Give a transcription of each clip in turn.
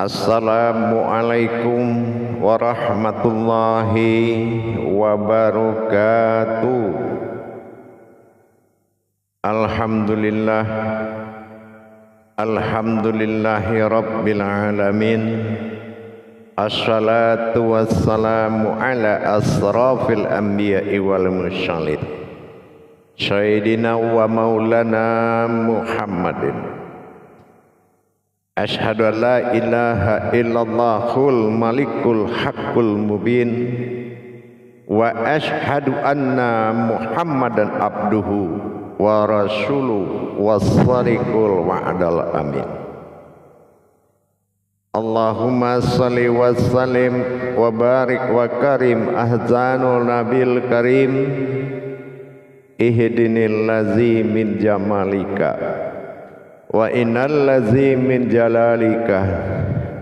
Assalamualaikum warahmatullahi wabarakatuh. Alhamdulillah, alhamdulillahi rabbil alamin. Assalatu wassalamu ala asrafil anbiya'i wal mursalin Sayyidina wa maulana Muhammadin. Ashhadu an la ilaha illallahul malikul haqqul mubin wa ashhadu anna Muhammadan abduhu wa rasuluhu was-sadiqul wa'dal amin. Allahumma salli wa sallim wa barik wa karim ahzanul nabil karim ihdinil lazi min jamalika wa innal lazi min jalalika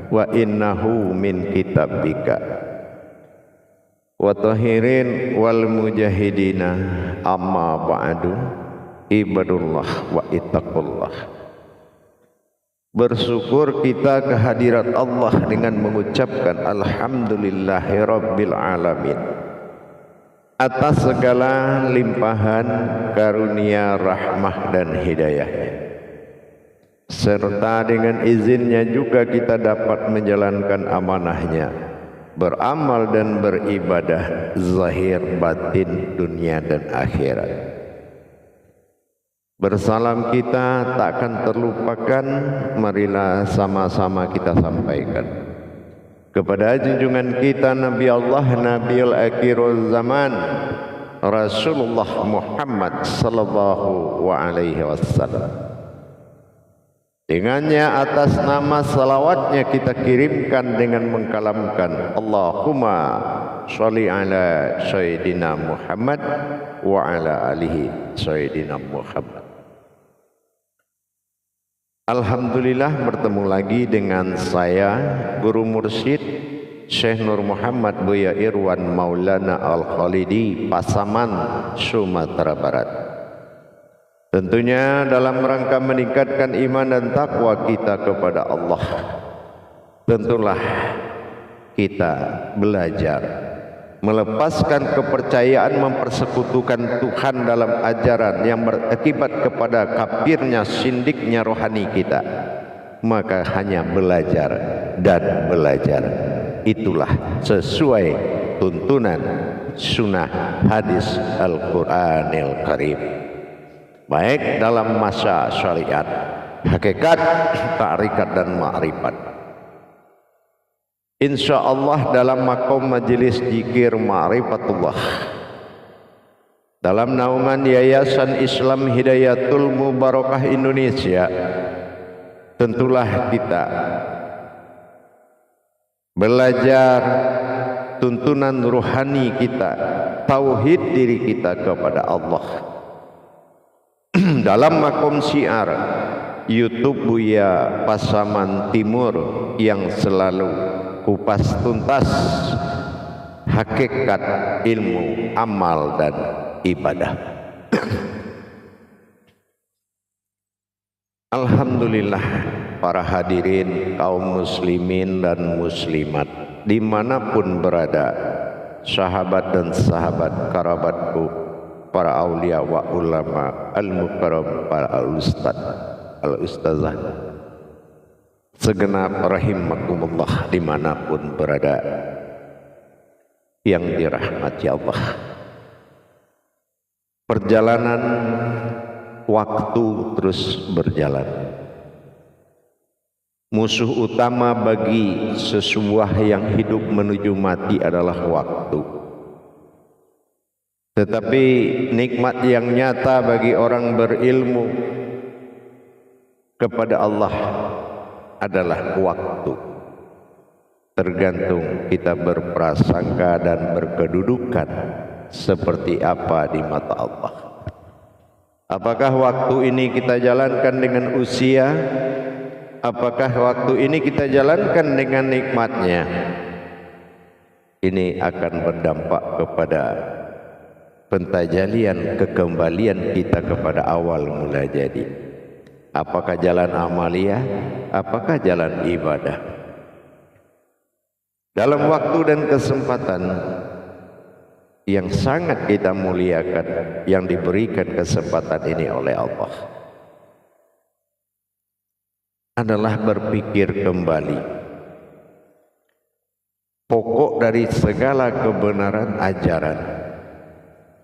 wa innahu min kitabika wa tahirin wal mujahidina amma ba'du ibadullah wa ittaqullah. Bersyukur kita kehadirat Allah dengan mengucapkan alhamdulillahi rabbil alamin atas segala limpahan karunia rahmah dan hidayahnya, serta dengan izinnya juga kita dapat menjalankan amanahnya, beramal dan beribadah zahir batin dunia dan akhirat. Bersalam kita tak akan terlupakan, marilah sama-sama kita sampaikan kepada junjungan kita Nabi Allah Nabiul Akhirul Zaman Rasulullah Muhammad sallallahu alaihi wasallam. Dengannya atas nama salawatnya kita kirimkan dengan mengkalamkan Allahumma sholli ala Sayyidina Muhammad wa ala alihi Sayyidina Muhammad. Alhamdulillah bertemu lagi dengan saya Guru Mursyid Syekh Nur Muhammad Buya Irwan Maulana Al-Khalidi, Pasaman, Sumatera Barat. Tentunya dalam rangka meningkatkan iman dan takwa kita kepada Allah, tentulah kita belajar melepaskan kepercayaan mempersekutukan Tuhan dalam ajaran yang berakibat kepada kafirnya sindiknya rohani kita. Maka hanya belajar dan belajar, itulah sesuai tuntunan sunnah hadis Al-Quranil Karim, baik dalam masa syariat, hakikat, ta'rikat dan ma'rifat. InsyaAllah dalam makom majelis zikir ma'rifatullah dalam naungan Yayasan Islam Hidayatul Mubarakah Indonesia, tentulah kita belajar tuntunan ruhani kita, tauhid diri kita kepada Allah dalam makom syiar YouTube Buya Pasaman Timur yang selalu kupas tuntas hakikat ilmu, amal dan ibadah. Alhamdulillah para hadirin kaum muslimin dan muslimat dimanapun berada, sahabat dan sahabat kerabatku, para aulia wa ulama al-mukarram, para al-ustad al-ustazah, segenap rahimakumullah dimanapun berada yang dirahmati Allah. Perjalanan waktu terus berjalan. Musuh utama bagi sesuatu yang hidup menuju mati adalah waktu. Tetapi nikmat yang nyata bagi orang berilmu kepada Allah adalah waktu. Tergantung kita berprasangka dan berkedudukan seperti apa di mata Allah. Apakah waktu ini kita jalankan dengan usia? Apakah waktu ini kita jalankan dengan nikmatnya? Ini akan berdampak kepada pentajalian kekembalian kita kepada awal mula jadi. Apakah jalan amalia, apakah jalan ibadah? dalam waktu dan kesempatan yang sangat kita muliakan, yang diberikan kesempatan ini oleh Allah, adalah berpikir kembali. Pokok dari segala kebenaran ajaran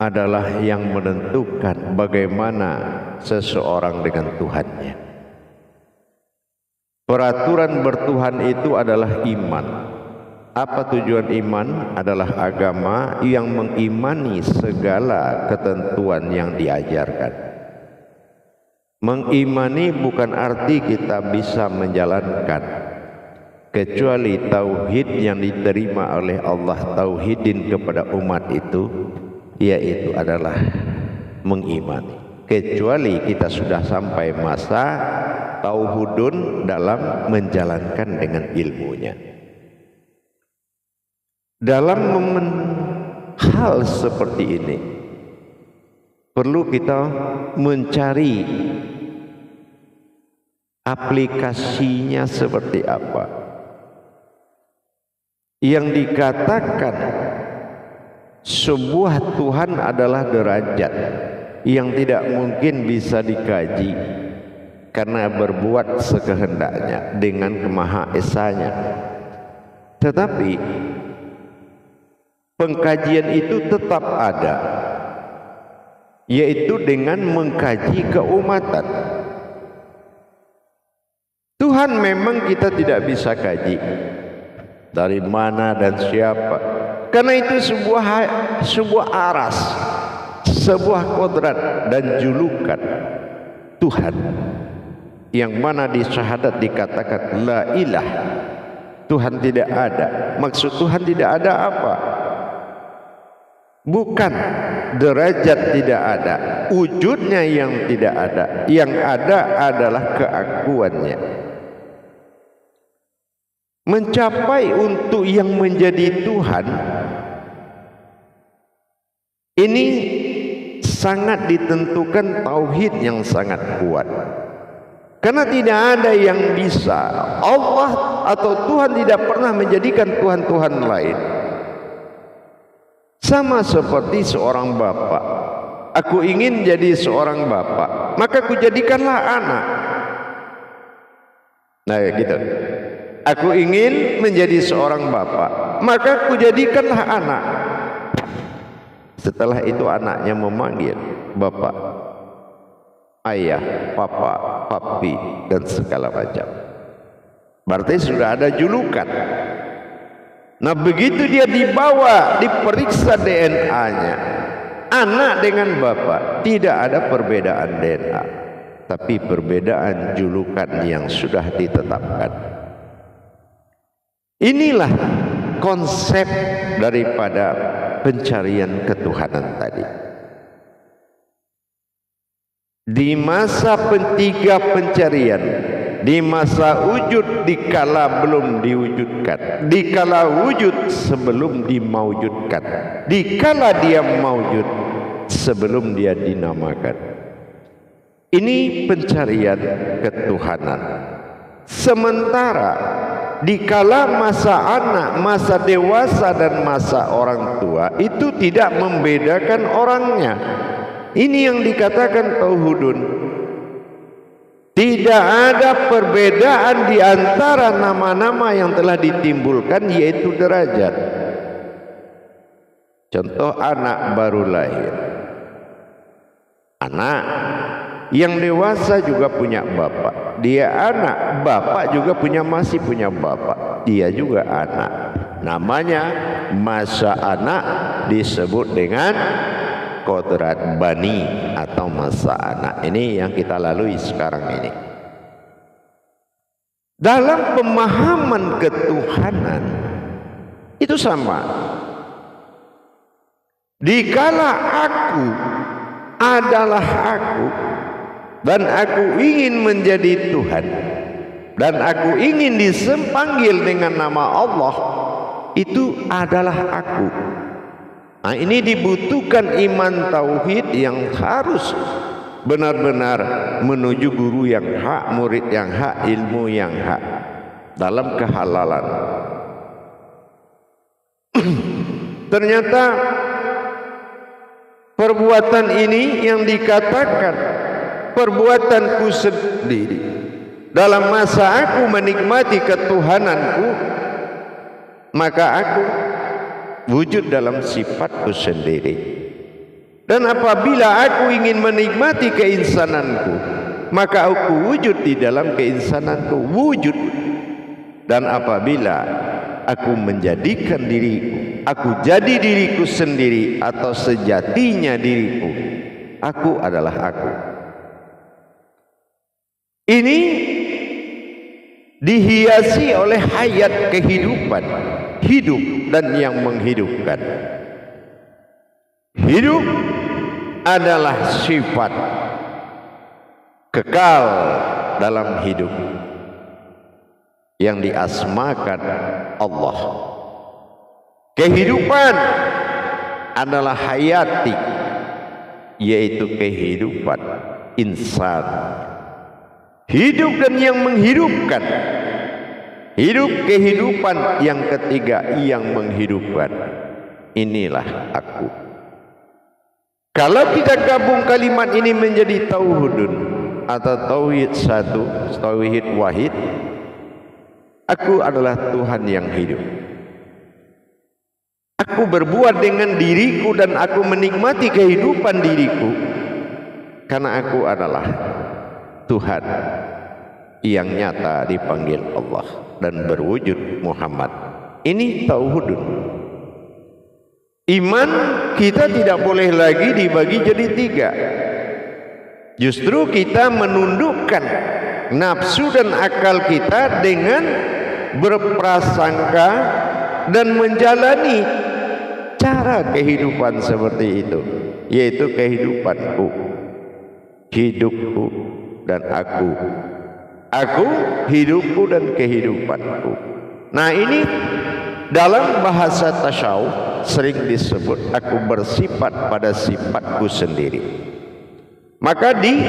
adalah yang menentukan bagaimana seseorang dengan Tuhannya. Peraturan bertuhan itu adalah iman. Apa tujuan iman? Adalah agama yang mengimani segala ketentuan yang diajarkan. Mengimani bukan arti kita bisa menjalankan, kecuali tauhid yang diterima oleh Allah tauhidin kepada umat itu, yaitu adalah mengimani. Kecuali kita sudah sampai masa tauhudun dalam menjalankan dengan ilmunya. Dalam momen hal seperti ini perlu kita mencari aplikasinya seperti apa. Yang dikatakan sebuah Tuhan adalah derajat yang tidak mungkin bisa dikaji karena berbuat sekehendaknya dengan kemahaesanya. Tetapi pengkajian itu tetap ada, yaitu dengan mengkaji keumatan. Tuhan memang kita tidak bisa kaji dari mana dan siapa, karena itu sebuah aras, sebuah kodrat dan julukan Tuhan, yang mana di syahadat dikatakan la ilah, Tuhan tidak ada. Maksud Tuhan tidak ada apa? Bukan derajat tidak ada, wujudnya yang tidak ada, yang ada adalah keakuannya. Mencapai untuk yang menjadi Tuhan ini sangat ditentukan tauhid yang sangat kuat, karena tidak ada yang bisa. Allah atau Tuhan tidak pernah menjadikan Tuhan-Tuhan lain. Sama seperti seorang bapak, aku ingin jadi seorang bapak, maka ku jadikanlah anak. Nah gitu. Aku ingin menjadi seorang bapak, maka kujadikanlah anak. Setelah itu anaknya memanggil bapak, ayah, papa, papi, dan segala macam. Berarti sudah ada julukan. Nah begitu dia dibawa, diperiksa DNA-nya, anak dengan bapak, tidak ada perbedaan DNA, tapi perbedaan julukan yang sudah ditetapkan. Inilah konsep daripada pencarian ketuhanan tadi. Di masa tiga pencarian, di masa wujud dikala belum diwujudkan, dikala wujud sebelum dimaujudkan, dikala dia maujud sebelum dia dinamakan. Ini pencarian ketuhanan. Sementara dikala masa anak, masa dewasa, dan masa orang tua itu tidak membedakan orangnya. Ini yang dikatakan tauhudun. Tidak ada perbedaan di antara nama-nama yang telah ditimbulkan, yaitu derajat. Contoh anak baru lahir. Anak yang dewasa juga punya bapak, dia anak, bapak juga masih punya bapak, dia juga anak. Namanya masa anak disebut dengan kodrat bani atau masa anak. Ini yang kita lalui sekarang ini. Dalam pemahaman ketuhanan itu sama. Dikala aku adalah aku, dan aku ingin menjadi Tuhan, dan aku ingin dipanggil dengan nama Allah, itu adalah aku. Nah, ini dibutuhkan iman tauhid yang harus benar-benar menuju guru yang hak, murid yang hak, ilmu yang hak dalam kehalalan. Ternyata perbuatan ini yang dikatakan perbuatanku sendiri dalam masa aku menikmati ketuhananku, maka aku wujud dalam sifatku sendiri. Dan apabila aku ingin menikmati keinsananku, maka aku wujud di dalam keinsananku, wujud. Dan apabila aku menjadikan diriku, aku jadi diriku sendiri atau sejatinya diriku, aku adalah aku. Ini dihiasi oleh hayat kehidupan, hidup dan yang menghidupkan. Hidup adalah sifat kekal dalam hidup yang diasmakan Allah. Kehidupan adalah hayati, yaitu kehidupan insan. Hidup dan yang menghidupkan. Hidup kehidupan yang ketiga yang menghidupkan. Inilah aku. Kalau kita gabung kalimat ini menjadi tauhidun atau tauhid satu, tauhid wahid, aku adalah Tuhan yang hidup. Aku berbuat dengan diriku dan aku menikmati kehidupan diriku karena aku adalah Tuhan yang nyata dipanggil Allah dan berwujud Muhammad. Ini tauhidun. Iman kita tidak boleh lagi dibagi jadi tiga. Justru kita menundukkan nafsu dan akal kita dengan berprasangka dan menjalani cara kehidupan seperti itu, yaitu kehidupanku, hidupku dan aku, hidupku dan kehidupanku. Nah, ini dalam bahasa tasawuf sering disebut aku bersifat pada sifatku sendiri. Maka di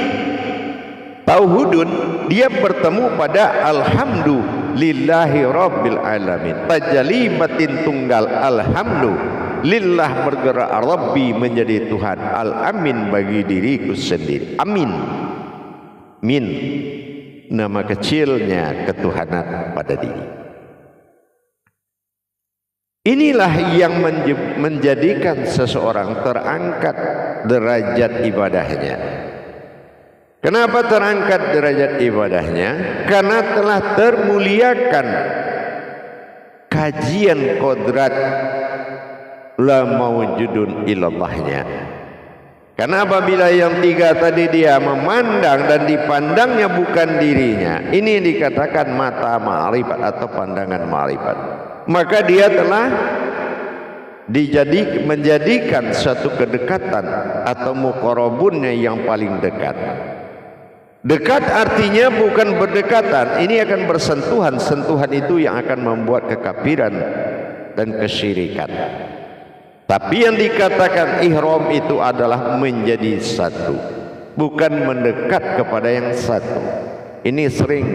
tauhidun dia bertemu pada alhamdulillahi rabbil alamin. Tajalibatin tunggal alhamdulillah bergerak Rabbi menjadi Tuhan. Al-amin bagi diriku sendiri. Amin. Min nama kecilnya ketuhanan pada diri. Inilah yang menjadikan seseorang terangkat derajat ibadahnya. Kenapa terangkat derajat ibadahnya? Karena telah termuliakan kajian kodrat la maujudun ilallahnya. Karena apabila yang tiga tadi dia memandang dan dipandangnya bukan dirinya, ini dikatakan mata ma'rifat atau pandangan ma'rifat. Maka dia telah menjadikan suatu kedekatan atau muqarrabunnya yang paling dekat. Dekat artinya bukan berdekatan, ini akan bersentuhan. Sentuhan itu yang akan membuat kekafiran dan kesyirikan. Tapi yang dikatakan ihram itu adalah menjadi satu, bukan mendekat kepada yang satu. Ini sering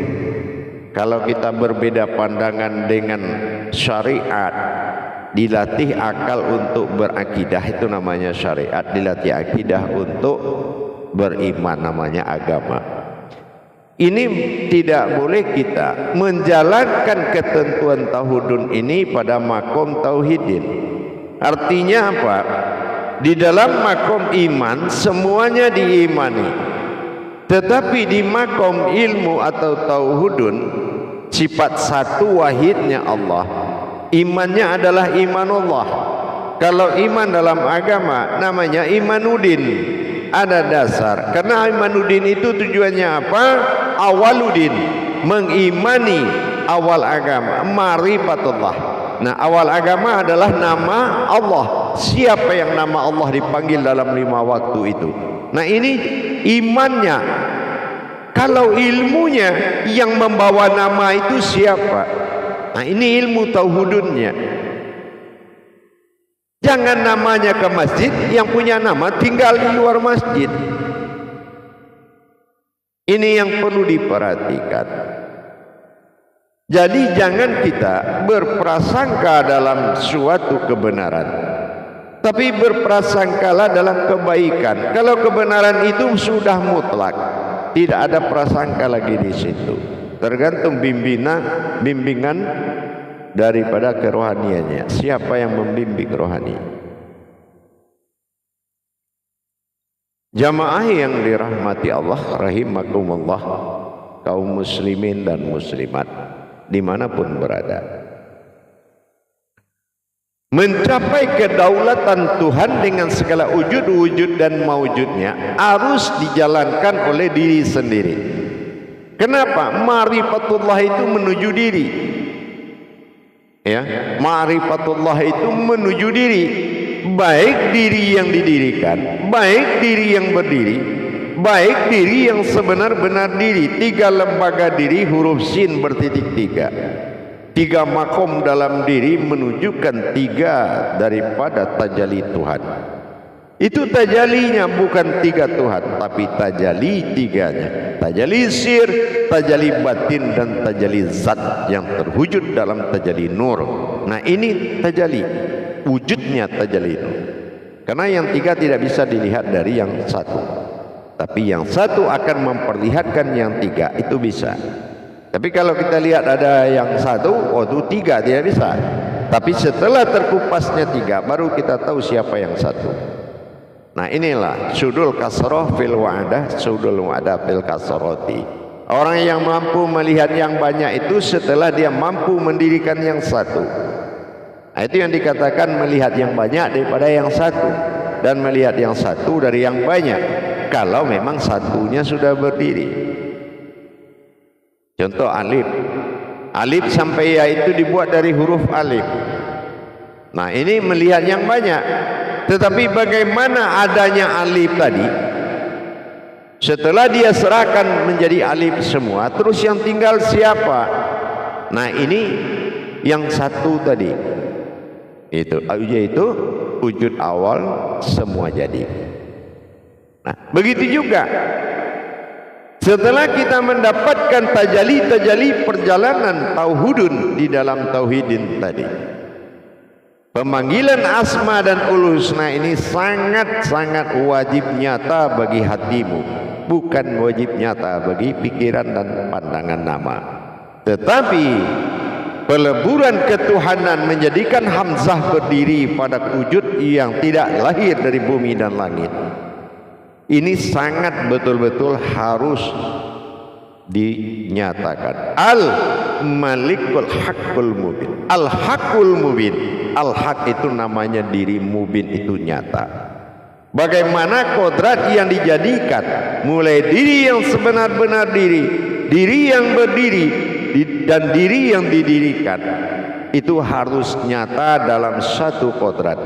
kalau kita berbeda pandangan dengan syariat, dilatih akal untuk berakidah, itu namanya syariat. Dilatih akidah untuk beriman, namanya agama. Ini tidak boleh kita menjalankan ketentuan tauhidun ini pada makom tauhidin. Artinya apa? Di dalam makom iman semuanya diimani. Tetapi di makom ilmu atau tauhidun, sifat satu wahidnya Allah, imannya adalah imanullah. Kalau iman dalam agama namanya imanudin, ada dasar. Karena imanudin itu tujuannya apa? Awaludin, mengimani awal agama, ma'rifatullah. Nah, awal agama adalah nama Allah. Siapa yang nama Allah dipanggil dalam 5 waktu itu? Nah, ini imannya. Kalau ilmunya yang membawa nama itu siapa? Nah, ini ilmu tauhidunnya. Jangan namanya ke masjid, yang punya nama tinggal di luar masjid. Ini yang perlu diperhatikan. Jadi jangan kita berprasangka dalam suatu kebenaran, tapi berprasangkalah dalam kebaikan. Kalau kebenaran itu sudah mutlak, tidak ada prasangka lagi di situ. Tergantung bimbingan daripada kerohaniannya. Siapa yang membimbing rohani? Jamaah yang dirahmati Allah rahimakumullah, kaum muslimin dan muslimat dimanapun berada, mencapai kedaulatan Tuhan dengan segala wujud-wujud dan maujudnya harus dijalankan oleh diri sendiri. Kenapa? Ma'rifatullah itu menuju diri, ya, ma'rifatullah itu menuju diri, baik diri yang didirikan, baik diri yang berdiri, baik diri yang sebenar-benar diri. Tiga lembaga diri, huruf sin bertitik tiga. Tiga makom dalam diri menunjukkan tiga daripada tajalli Tuhan. Itu tajalinya bukan tiga Tuhan, tapi tajalli tiganya. Tajalli sir, tajalli batin, dan tajalli zat yang terwujud dalam tajalli nur. Nah ini tajalli, wujudnya tajalli nur. Karena yang tiga tidak bisa dilihat dari yang satu, tapi yang satu akan memperlihatkan yang tiga, itu bisa. Tapi kalau kita lihat ada yang satu, oh itu tiga, tidak bisa. Tapi setelah terkupasnya tiga, baru kita tahu siapa yang satu. Nah inilah sudul kasroh fil wa'adah, sudul wa'adah fil kasroti. Orang yang mampu melihat yang banyak itu setelah dia mampu mendirikan yang satu. Nah, itu yang dikatakan melihat yang banyak daripada yang satu, dan melihat yang satu dari yang banyak, kalau memang satunya sudah berdiri. Contoh alif, alif sampai ya itu dibuat dari huruf alif. Nah ini melihat yang banyak. Tetapi bagaimana adanya alif tadi? Setelah dia serahkan menjadi alif semua, terus yang tinggal siapa? Nah ini yang satu tadi, itu yaitu wujud awal semua jadi. Nah begitu juga setelah kita mendapatkan tajalli perjalanan tauhidun di dalam tauhidin tadi, pemanggilan asma dan ul husna ini sangat-sangat wajib nyata bagi hatimu, bukan wajib nyata bagi pikiran dan pandangan nama. Tetapi peleburan ketuhanan menjadikan hamzah berdiri pada wujud yang tidak lahir dari bumi dan langit. Ini sangat betul-betul harus dinyatakan. Al-Malikul Haqqul Mubin, Al-Haqqul Mubin. Al-Haq itu namanya diri, Mubin itu nyata. Bagaimana kodrat yang dijadikan, mulai diri yang sebenar-benar diri, diri yang berdiri, dan diri yang didirikan, itu harus nyata dalam satu kodrat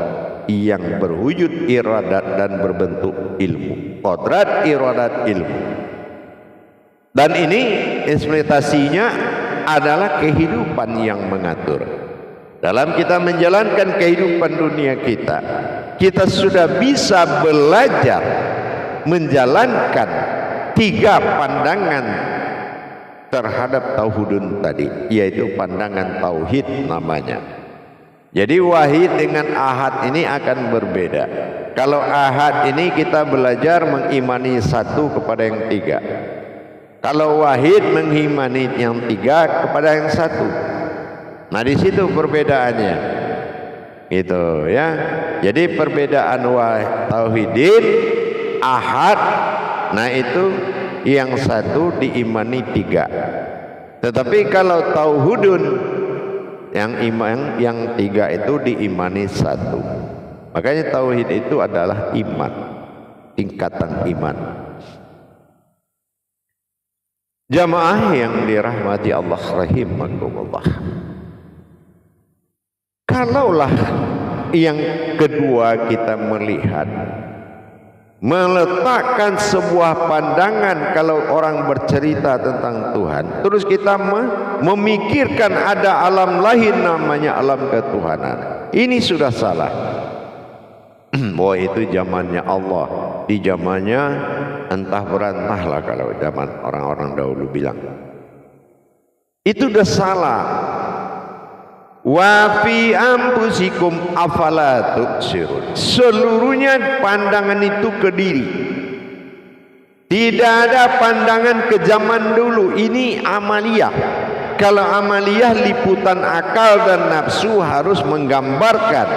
yang berwujud iradat dan berbentuk ilmu. Kodrat, iradat, ilmu. Dan ini eksploitasinya adalah kehidupan yang mengatur. Dalam kita menjalankan kehidupan dunia kita, kita sudah bisa belajar menjalankan tiga pandangan terhadap tauhidun tadi, yaitu pandangan tauhid namanya. Jadi wahid dengan ahad ini akan berbeda. Kalau ahad ini kita belajar mengimani satu kepada yang tiga. Kalau wahid mengimani yang tiga kepada yang satu. Nah di situ perbedaannya, gitu ya. Jadi perbedaan tauhidin, ahad, nah itu yang satu diimani tiga. Tetapi kalau tauhidun yang tiga itu diimani satu. Makanya tauhid itu adalah iman, tingkatan iman. Jamaah yang dirahmati Allah rahimakumullah, kalaulah yang kedua kita melihat, meletakkan sebuah pandangan kalau orang bercerita tentang Tuhan, terus kita memikirkan ada alam lain namanya alam ketuhanan, ini sudah salah. Bahwa itu zamannya Allah, di zamannya entah berantahlah kalau zaman orang-orang dahulu bilang. Itu udah salah. Wa fi anfusikum afala tubsirun. Seluruhnya pandangan itu ke diri. Tidak ada pandangan ke zaman dulu. Ini amaliyah. Kalau amaliyah liputan akal dan nafsu harus menggambarkan.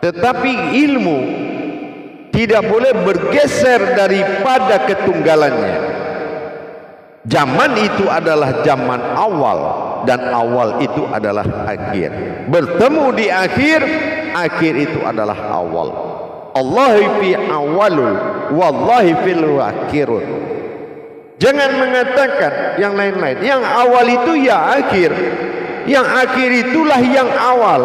Tetapi ilmu tidak boleh bergeser daripada ketunggalannya. Zaman itu adalah zaman awal, dan awal itu adalah akhir. Bertemu di akhir, akhir itu adalah awal. Allahi fi awalul, wallahi fil akhirun. Jangan mengatakan yang lain-lain. Yang awal itu ya akhir, yang akhir itulah yang awal.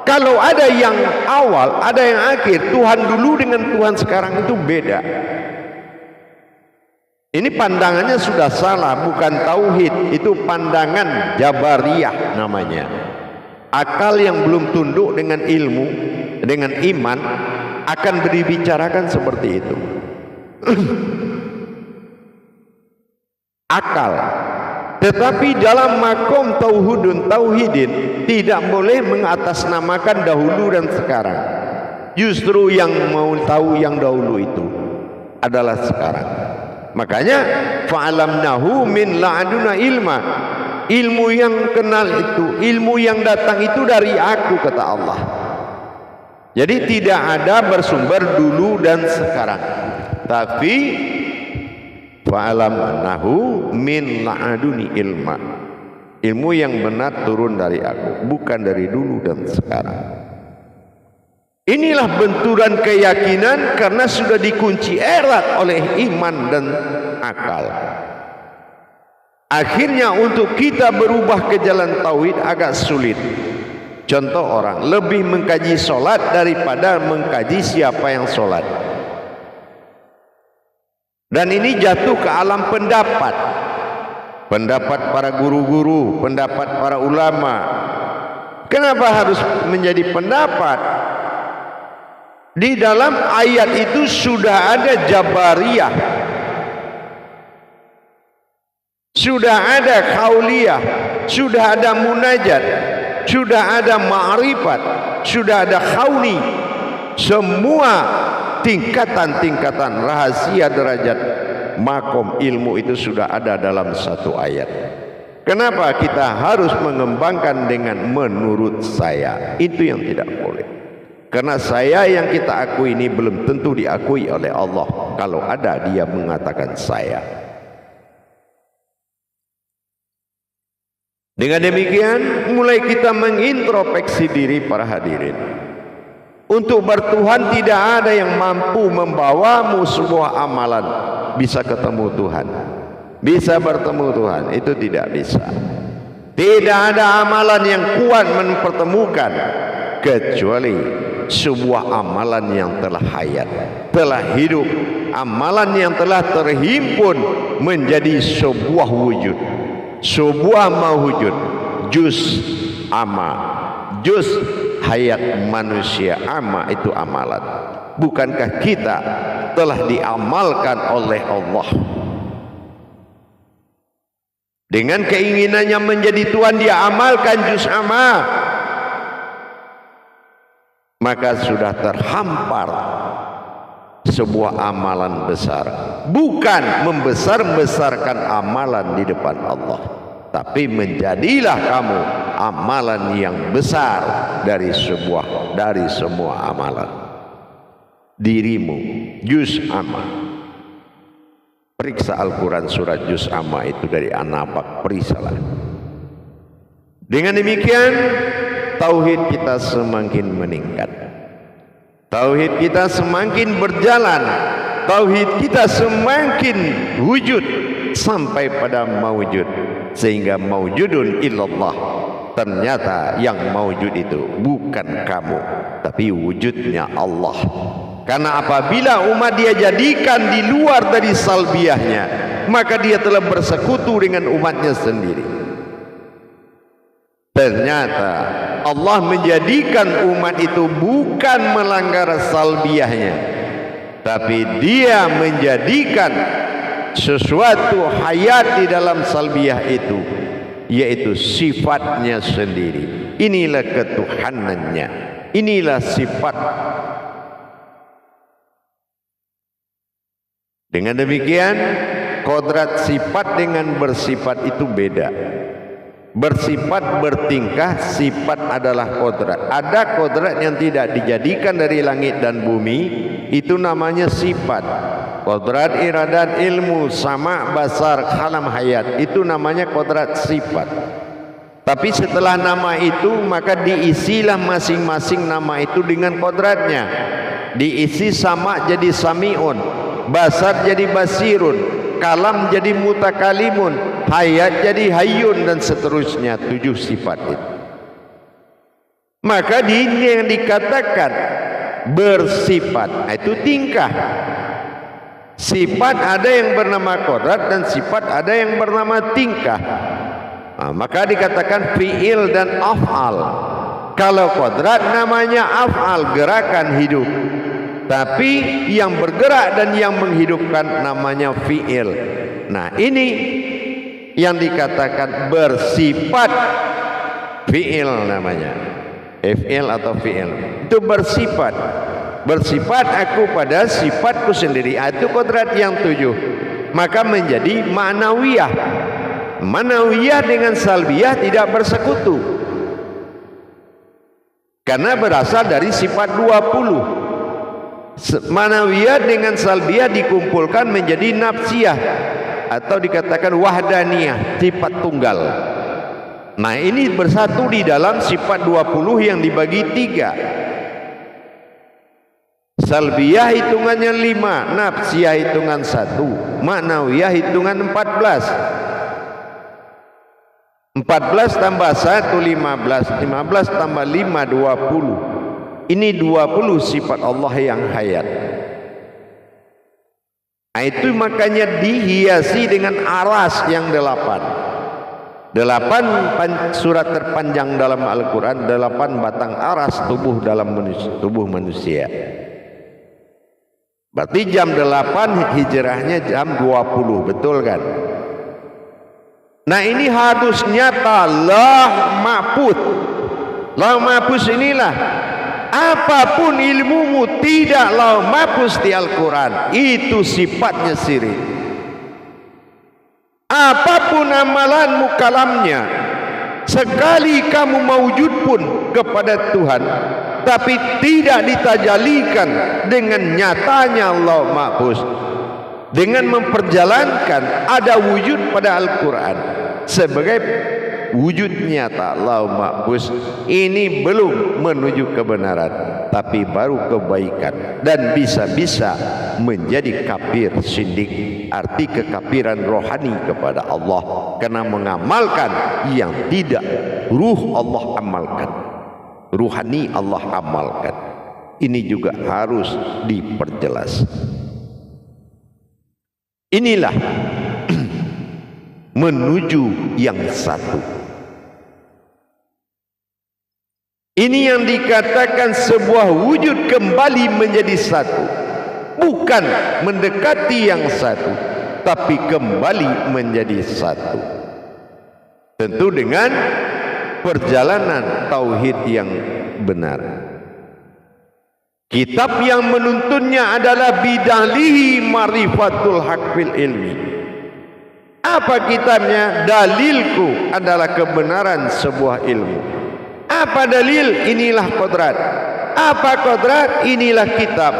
Kalau ada yang awal, ada yang akhir. Tuhan dulu dengan Tuhan sekarang itu beda. Ini pandangannya sudah salah, bukan tauhid. Itu pandangan Jabariyah namanya. Akal yang belum tunduk dengan ilmu, dengan iman, akan dibicarakan seperti itu. Akal. Tetapi dalam makom tauhidin tidak boleh mengatasnamakan dahulu dan sekarang. Justru yang mau tahu yang dahulu itu adalah sekarang. Makanya fa'alamnahu min la'aduna ilma. Ilmu yang kenal itu, ilmu yang datang itu dari aku, kata Allah. Jadi tidak ada bersumber dulu dan sekarang. Tapi fa'alamnahu min la'aduni ilma. Ilmu yang benar turun dari aku, bukan dari dulu dan sekarang. Inilah benturan keyakinan karena sudah dikunci erat oleh iman dan akal. Akhirnya untuk kita berubah ke jalan tauhid agak sulit. Contoh, orang lebih mengkaji solat daripada mengkaji siapa yang solat. Dan ini jatuh ke alam pendapat. Pendapat para guru-guru, pendapat para ulama. Kenapa harus menjadi pendapat? Di dalam ayat itu sudah ada Jabariyah, sudah ada Qauliyah, sudah ada Munajat, sudah ada Ma'rifat, sudah ada Khawni. Semua tingkatan-tingkatan rahasia derajat makom ilmu itu sudah ada dalam satu ayat. Kenapa kita harus mengembangkan dengan menurut saya? Itu yang tidak boleh. Karena saya yang kita akui ini belum tentu diakui oleh Allah. Kalau ada dia mengatakan saya. Dengan demikian mulai kita mengintrospeksi diri para hadirin. Untuk bertuhan tidak ada yang mampu membawamu sebuah amalan bisa ketemu Tuhan, bisa bertemu Tuhan. Itu tidak bisa. Tidak ada amalan yang kuat mempertemukan kecuali sebuah amalan yang telah hayat, telah hidup, amalan yang telah terhimpun menjadi sebuah wujud, sebuah mawujud, juz amma, juz hayat manusia amma. Itu amalan. Bukankah kita telah diamalkan oleh Allah? Dengan keinginannya menjadi Tuhan, dia amalkan juz amma, maka sudah terhampar sebuah amalan besar. Bukan membesar-besarkan amalan di depan Allah, tapi menjadilah kamu amalan yang besar dari semua amalan. Dirimu juz amma. Periksa Al-Quran surat juz amma itu dari An-Nabak, periksalah. Dengan demikian tauhid kita semakin meningkat, tauhid kita semakin berjalan, tauhid kita semakin wujud sampai pada mawujud, sehingga mawujudun illallah. Ternyata yang mawujud itu bukan kamu, tapi wujudnya Allah. Karena apabila umat dia jadikan di luar dari salbiahnya, maka dia telah bersekutu dengan umatnya sendiri. Ternyata Allah menjadikan umat itu bukan melanggar salbiahnya, tapi dia menjadikan sesuatu hayat di dalam salbiyah itu, yaitu sifatnya sendiri. Inilah ketuhanannya, inilah sifat. Dengan demikian, kodrat sifat dengan bersifat itu beda. Bersifat bertingkah, sifat adalah kodrat. Ada kodrat yang tidak dijadikan dari langit dan bumi, itu namanya sifat. Kodrat iradat ilmu sama basar kalam hayat, itu namanya kodrat sifat. Tapi setelah nama itu, maka diisilah masing-masing nama itu dengan kodratnya. Diisi sama jadi sami'un, basar jadi basirun, kalam jadi mutakalimun, hayat jadi hayyun, dan seterusnya. 7 sifat itu. Maka ini yang dikatakan bersifat, itu tingkah. Sifat ada yang bernama kodrat dan sifat ada yang bernama tingkah. Maka dikatakan fi'il dan af'al. Kalau kodrat namanya af'al, gerakan hidup. Tapi yang bergerak dan yang menghidupkan namanya fi'il. Nah, ini yang dikatakan bersifat, fi'il namanya. Fi'il atau fi'il. Itu bersifat. Bersifat aku pada sifatku sendiri. Itu kodrat yang 7. Maka menjadi ma'nawiyah. Ma'nawiyah dengan salbiyah tidak bersekutu. Karena berasal dari sifat 20. Ma'nawiyah dengan salbiyah dikumpulkan menjadi nafsiyah, atau dikatakan wahdaniyah, sifat tunggal. Nah, ini bersatu di dalam sifat 20 yang dibagi 3. Salbiyah hitungannya 5, nafsiyah hitungan 1, ma'nawiyah hitungan 14. 14 tambah 1 15, 15 tambah 5 20. Ini 20 sifat Allah yang hayat. Nah, itu makanya dihiasi dengan aras yang 8. 8 surat terpanjang dalam Al-Quran, 8 batang aras tubuh dalam tubuh manusia. Berarti jam 8 hijrahnya jam 20, betul kan? Nah, ini harus nyata. Lauh mahfuz. Lauh mahfuz inilah, apapun ilmumu tidak lauh mahfuz di Al-Quran, itu sifatnya syirik. Apapun amalanmu kalamnya, sekali kamu mewujud pun kepada Tuhan, tapi tidak ditajalikan dengan nyatanya lauh mahfuz, dengan memperjalankan ada wujud pada Al-Quran sebagai wujud nyata lauh mahfuz, ini belum menuju kebenaran, tapi baru kebaikan, dan bisa-bisa menjadi kafir sindik. Arti kekafiran rohani kepada Allah karena mengamalkan yang tidak ruh Allah amalkan, ruhani Allah amalkan. Ini juga harus diperjelas. Inilah menuju yang satu. Ini yang dikatakan sebuah wujud kembali menjadi satu. Bukan mendekati yang satu, tapi kembali menjadi satu. Tentu dengan perjalanan tauhid yang benar. Kitab yang menuntunnya adalah bidalihi marifatul haq fil ilmi. Apa kitabnya? Dalilku adalah kebenaran sebuah ilmu. Apa dalil? Inilah kodrat. Apa kodrat? Inilah kitab.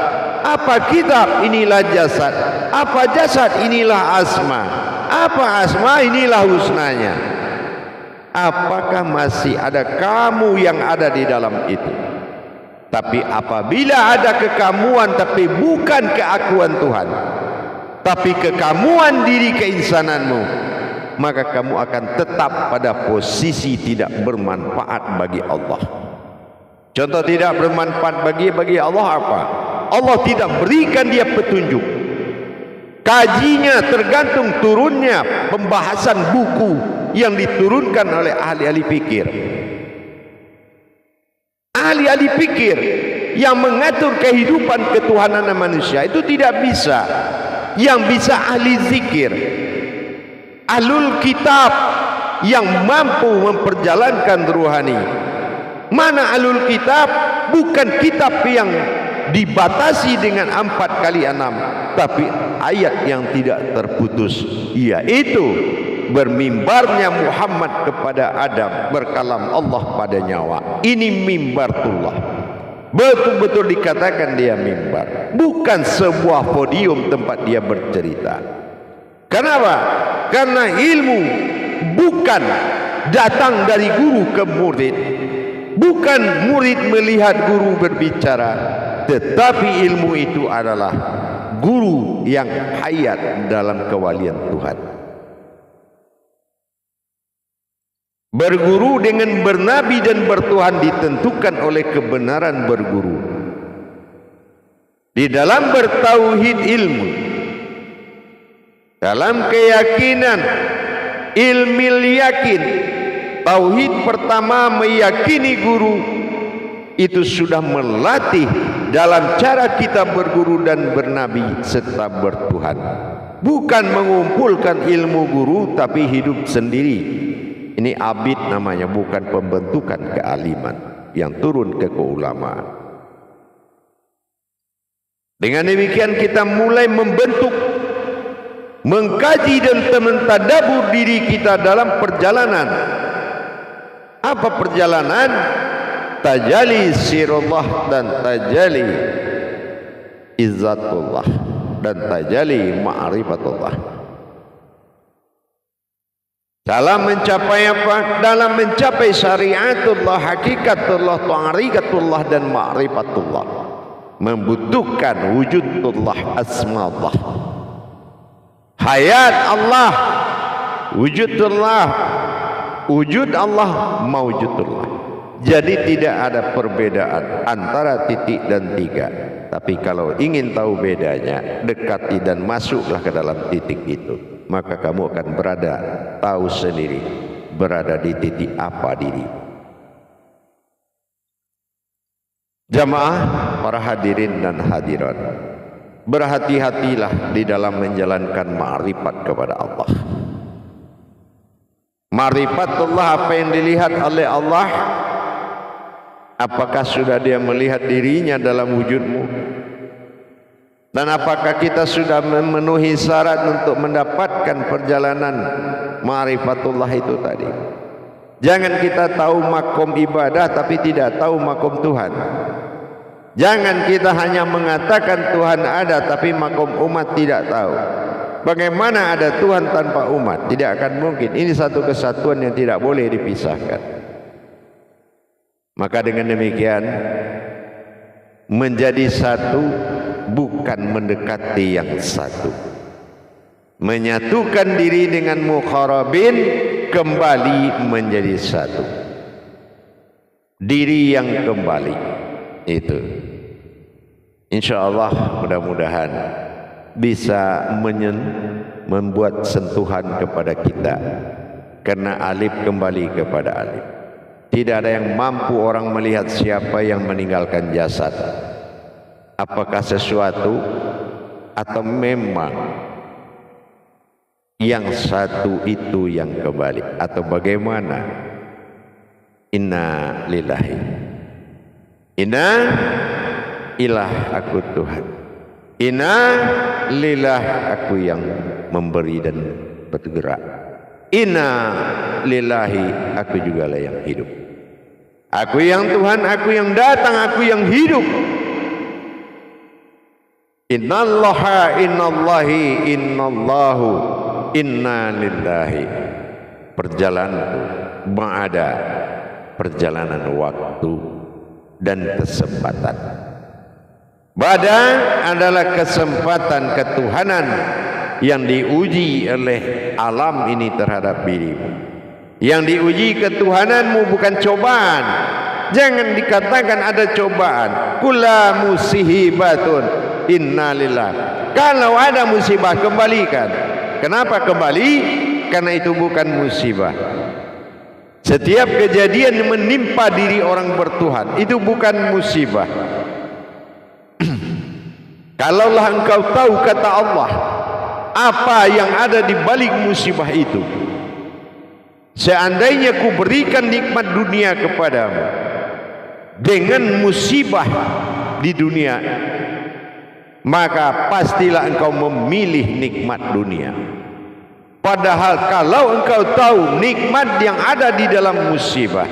Apa kitab? Inilah jasad. Apa jasad? Inilah asma. Apa asma? Inilah husnanya. Apakah masih ada kamu yang ada di dalam itu? Tapi apabila ada kekamuan, tapi bukan keakuan Tuhan, tapi kekamuan diri keinsananmu, maka kamu akan tetap pada posisi tidak bermanfaat bagi Allah. Contoh tidak bermanfaat bagi Allah apa? Allah tidak berikan dia petunjuk. Kajinya tergantung turunnya pembahasan buku yang diturunkan oleh ahli-ahli fikir. Ahli-ahli fikir yang mengatur kehidupan ketuhanan manusia itu tidak bisa yang bisa ahli zikir, ahlul kitab yang mampu memperjalankan ruhani. Mana ahlul kitab? Bukan kitab yang dibatasi dengan 4 kali 6, tapi ayat yang tidak terputus, yaitu bermimbarnya Muhammad kepada Adam, berkalam Allah pada nyawa. Ini mimbartullah, betul-betul dikatakan dia mimbar, bukan sebuah podium tempat dia bercerita. Kenapa? Karena ilmu bukan datang dari guru ke murid, bukan murid melihat guru berbicara, tetapi ilmu itu adalah guru yang hayat dalam kewalian Tuhan. Berguru dengan bernabi dan bertuhan ditentukan oleh kebenaran berguru. Di dalam bertauhid ilmu, dalam keyakinan ilmil yakin, tauhid pertama meyakini guru, itu sudah melatih dalam cara kita berguru dan bernabi serta bertuhan. Bukan mengumpulkan ilmu guru tapi hidup sendiri. Ini abid namanya, bukan pembentukan kealiman yang turun ke keulamaan. Dengan demikian kita mulai membentuk, mengkaji dan mentadabbur diri kita dalam perjalanan. Apa perjalanan? Tajalli sirullah dan tajalli izzatullah dan tajalli ma'rifatullah. Dalam mencapai apa? Dalam mencapai syariatullah, hakikatullah, ta'rikatullah dan ma'rifatullah. Membutuhkan wujudullah, asma'ullah, hayat Allah, wujudullah, wujud Allah, mawjudullah. Jadi tidak ada perbedaan antara titik dan 3. Tapi kalau ingin tahu bedanya, dekati dan masuklah ke dalam titik itu. Maka kamu akan berada, tahu sendiri, berada di titik apa diri. Jamaah, para hadirin dan hadirat, berhati-hatilah di dalam menjalankan ma'rifat kepada Allah. Ma'rifatullah, apa yang dilihat oleh Allah, apakah sudah dia melihat dirinya dalam wujudmu? Dan apakah kita sudah memenuhi syarat untuk mendapatkan perjalanan ma'rifatullah itu tadi? Jangan kita tahu makom ibadah tapi tidak tahu makom Tuhan. Jangan kita hanya mengatakan Tuhan ada tapi makom umat tidak tahu. Bagaimana ada Tuhan tanpa umat? Tidak akan mungkin. Ini satu kesatuan yang tidak boleh dipisahkan. Maka dengan demikian, menjadi satu bukan mendekati yang satu. Menyatukan diri dengan mukharabin, kembali menjadi satu. Diri yang kembali itu, insyaallah mudah-mudahan bisa membuat sentuhan kepada kita. Karena alif kembali kepada alif. Tidak ada yang mampu orang melihat siapa yang meninggalkan jasad. Apakah sesuatu atau memang yang satu itu yang kembali, atau bagaimana? Inna lillahi, inna ilah, aku Tuhan. Inna lillah, aku yang memberi dan bergerak. Inna lillahi, aku juga lah yang hidup. Aku yang Tuhan, aku yang datang, aku yang hidup. Innallaha innallahi innallahu inna lillahi. Perjalananku ma'ada, perjalanan waktu dan kesempatan. Bada adalah kesempatan ketuhanan yang diuji oleh alam ini terhadap dirimu. Yang diuji ketuhananmu bukan cobaan. Jangan dikatakan ada cobaan. Kula musihibatun innalillah. Kalau ada musibah, kembalikan. Kenapa kembali? Karena itu bukan musibah. Setiap kejadian yang menimpa diri orang bertuhan, itu bukan musibah. Kalaulah engkau tahu, kata Allah, apa yang ada di balik musibah itu. Seandainya ku berikan nikmat dunia kepadamu dengan musibah di dunia, maka pastilah engkau memilih nikmat dunia. Padahal kalau engkau tahu nikmat yang ada di dalam musibah,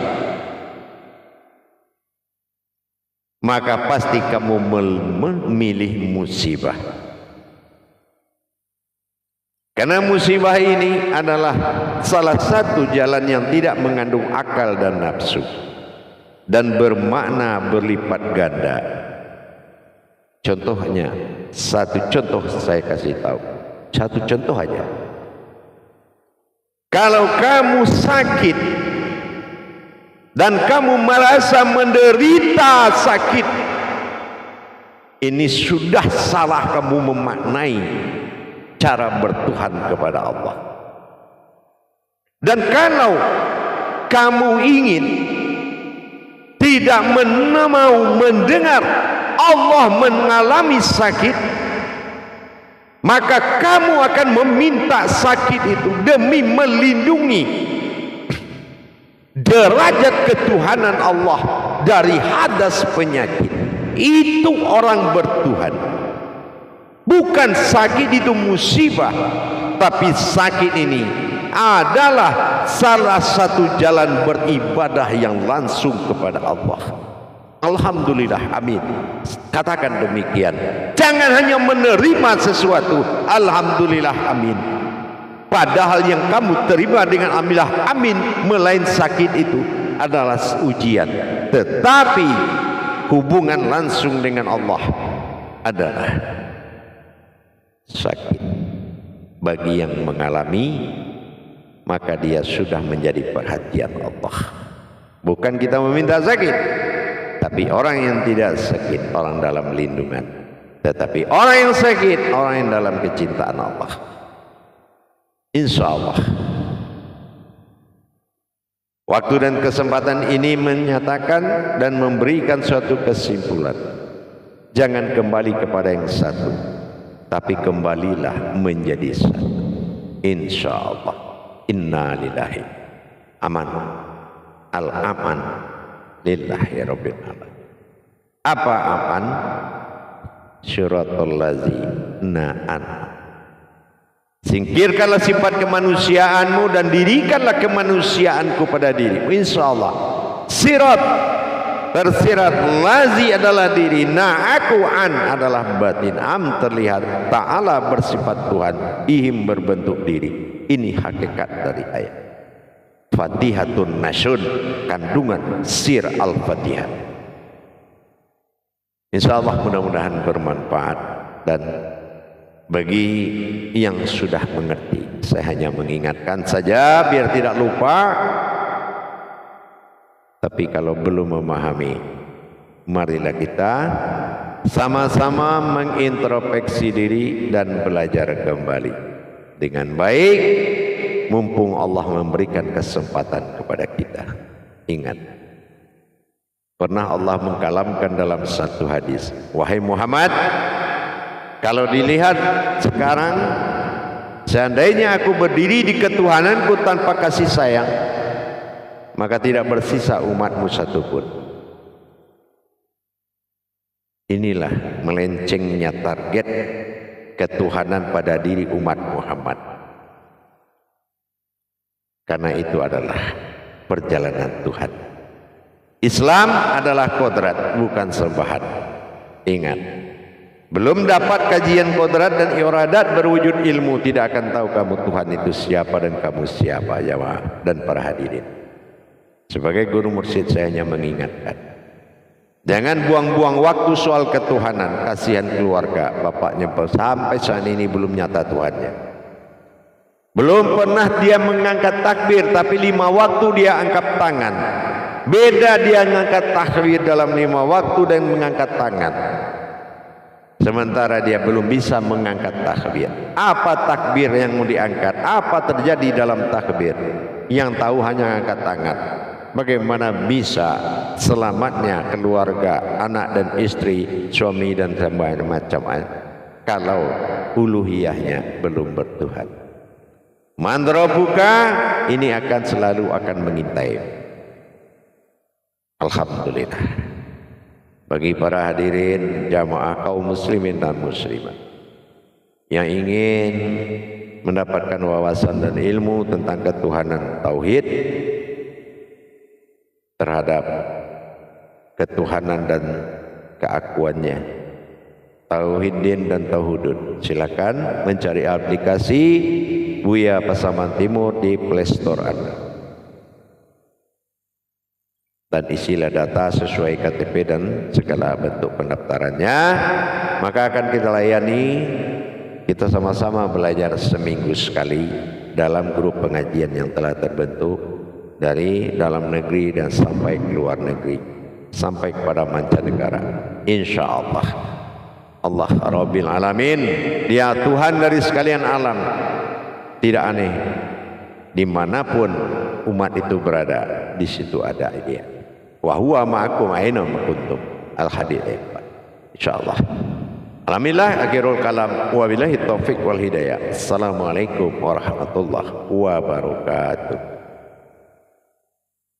maka pasti kamu memilih musibah. Karena musibah ini adalah salah satu jalan yang tidak mengandung akal dan nafsu, dan bermakna berlipat ganda. Contohnya, satu contoh saya kasih tahu, satu contoh aja. Kalau kamu sakit dan kamu merasa menderita sakit, ini sudah salah kamu memaknai cara bertuhan kepada Allah. Dan kalau kamu ingin tidak mau mendengar Allah mengalami sakit, maka kamu akan meminta sakit itu demi melindungi derajat ketuhanan Allah dari hadas penyakit. Itu orang bertuhan. Bukan sakit itu musibah, tapi sakit ini adalah salah satu jalan beribadah yang langsung kepada Allah. Alhamdulillah, amin. Katakan demikian. Jangan hanya menerima sesuatu, alhamdulillah, amin. Padahal yang kamu terima dengan alhamdulillah, amin, melain sakit itu adalah ujian. Tetapi hubungan langsung dengan Allah adalah sakit. Bagi yang mengalami, maka dia sudah menjadi perhatian Allah. Bukan kita meminta sakit, tapi orang yang tidak sakit, orang dalam lindungan. Tetapi orang yang sakit, orang yang dalam kecintaan Allah. Insya Allah. Waktu dan kesempatan ini menyatakan dan memberikan suatu kesimpulan. Jangan kembali kepada yang satu, tapi kembalilah menjadi satu. Insya Allah. Inna lillahi aman. Al-aman lillahi rabbil alamin. Apa aman? Syiratul ladzina an'amta. Singkirkanlah sifat kemanusiaanmu dan dirikanlah kemanusiaanku pada dirimu. Insya Allah. Sirat, tersirat, lazi adalah diri, na'aku an adalah batin, am terlihat, ta'ala bersifat Tuhan, ihim berbentuk diri. Ini hakikat dari ayat. Fatihatun nasyun, kandungan sir al-fatihah. Insya Allah mudah-mudahan bermanfaat. Dan bagi yang sudah mengerti, saya hanya mengingatkan saja biar tidak lupa. Tapi kalau belum memahami, marilah kita sama-sama mengintrospeksi diri dan belajar kembali dengan baik, mumpung Allah memberikan kesempatan kepada kita. Ingat, pernah Allah mengkalamkan dalam satu hadis, wahai Muhammad, kalau dilihat sekarang, seandainya aku berdiri di ketuhananku tanpa kasih sayang, maka tidak bersisa umatmu satupun. Inilah melencengnya target ketuhanan pada diri umat Muhammad. Karena itu adalah perjalanan Tuhan. Islam adalah kodrat, bukan sembahan. Ingat, belum dapat kajian kodrat dan iradat berwujud ilmu, tidak akan tahu kamu Tuhan itu siapa dan kamu siapa, jamaah dan para hadirin. Sebagai guru mursyid saya hanya mengingatkan, jangan buang-buang waktu soal ketuhanan. Kasihan keluarga, bapaknya sampai saat ini belum nyata Tuhannya. Belum pernah dia mengangkat takbir, tapi 5 waktu dia angkat tangan. Beda dia mengangkat takbir dalam 5 waktu dan mengangkat tangan. Sementara dia belum bisa mengangkat takbir. Apa takbir yang mau diangkat? Apa terjadi dalam takbir? Yang tahu hanya angkat tangan. Bagaimana bisa selamatnya keluarga, anak dan istri, suami dan macam-macam, kalau uluhiyahnya belum bertuhan. Man rabbuka, ini akan selalu mengintai. Alhamdulillah. Bagi para hadirin jamaah kaum muslimin dan muslimat yang ingin mendapatkan wawasan dan ilmu tentang ketuhanan tauhid, terhadap ketuhanan dan keakuannya, tauhidin dan tauhudun, silakan mencari aplikasi Buya Pasaman Timur di Play Store Anda dan isilah data sesuai KTP dan segala bentuk pendaftarannya, maka akan kita layani. Kita sama-sama belajar seminggu sekali dalam grup pengajian yang telah terbentuk dari dalam negeri dan sampai ke luar negeri, sampai kepada mancanegara. Insya Allah, Allah Rabbil Alamin, Dia Tuhan dari sekalian alam, tidak aneh dimanapun umat itu berada, di situ ada Dia. Wa huwa ma'akum aina ma kuntum. Al-Hadid ayat 4. Insyaallah. Alhamdulillah, akhirul kalam. Wabillahi taufiq wal hidayah. Assalamualaikum warahmatullahi wabarakatuh.